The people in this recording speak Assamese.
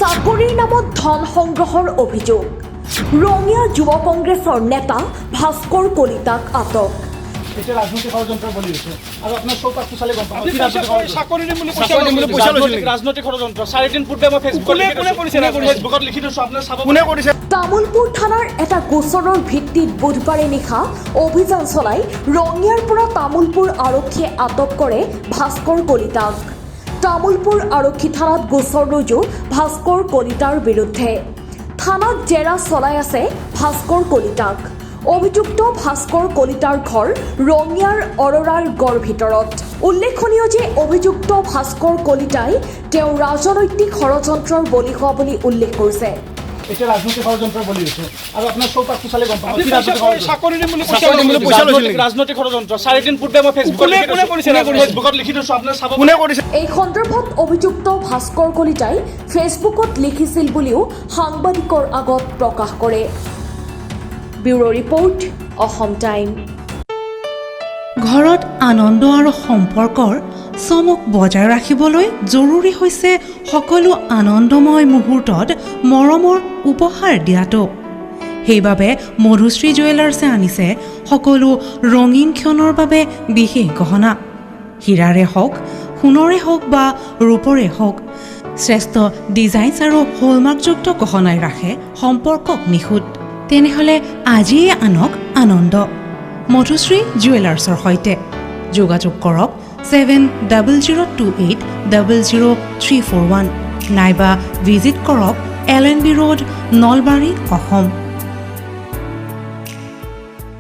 চাকৰিৰ নামত ধন সংগ্ৰহৰ অভিযোগ ৰঙিয়া যুৱ কংগ্ৰেছৰ নেতা ভাস্কৰ কলিতাক আটক এটা রাজনৈতিক ষড়যন্ত্র বলি হয়েছে আর আপনার চৌপাশ চালে গম পাব রাজনৈতিক ষড়যন্ত্র 4 দিন পূর্বে মই ফেসবুকত লিখি দিছো আপনার চাব কোনে কৰিছে তামুলপুৰ থানাৰ এটা গোচৰৰ ভিত্তিত বুধবাৰে নিশা অভিযান চলাই ৰঙিয়াৰ পৰা তামুলপুৰ আৰক্ষীয়ে আটক কৰে ভাস্কৰ কলিতাক তামুলপুৰ আৰক্ষী থানাত গোচৰ ৰুজু ভাস্কৰ কলিতাৰ বিৰুদ্ধে থানাত জেৰা চলাই আছে ভাস্কৰ কলিতাক অভিযুক্ত ভাস্কৰ কলিতাৰ ঘৰ ৰঙিয়াৰ অৰৰাৰ গড় ভিতৰত উল্লেখনীয় যে অভিযুক্ত ভাস্কৰ কলিতাই তেওঁ ৰাজনৈতিক ষড়যন্ত্ৰৰ বলি হোৱা বুলি উল্লেখ কৰিছে এটা রাজনৈতিক ষড়যন্ত্র বলি হয়েছে আর আপনার চৌপাশ চালে গম পাব রাজনৈতিক ষড়যন্ত্র 4 দিন পূর্বে মই ফেসবুকত লিখি দিছো আপনার চাব কোনে কৰিছে এই সন্দৰ্ভত অভিযুক্ত ভাস্কৰ কলিতাই ফেচবুকত লিখিছিল বুলিও সাংবাদিকৰ আগত প্ৰকাশ কৰে ব্যুৰো ৰিপৰ্ট অসম টাইম ঘৰত আনন্দ আৰু সম্পৰ্কৰ চমক বজাই ৰাখিবলৈ জৰুৰী হৈছে সকলো আনন্দময় মুহূৰ্তত মৰমৰ উপহাৰ দিয়াটো সেইবাবে মধুশ্ৰী জুৱেলাৰ্ছে আনিছে সকলো ৰঙীন ক্ষণৰ বাবে বিশেষ গহনা হীৰাৰে হওক সোণৰে হওক বা ৰূপৰে হওক শ্ৰেষ্ঠ ডিজাইনছ আৰু হলমাৰ্কযুক্ত গহনাই ৰাখে সম্পৰ্কক নিখুঁত তেনেহ'লে আজিয়ে আনক আনন্দ মধুশ্ৰী জুৱেলাৰ্ছৰ সৈতে যোগাযোগ কৰক 7002800341 নাইবা ভিজিট কৰক LNB ৰোড নলবাৰী অসম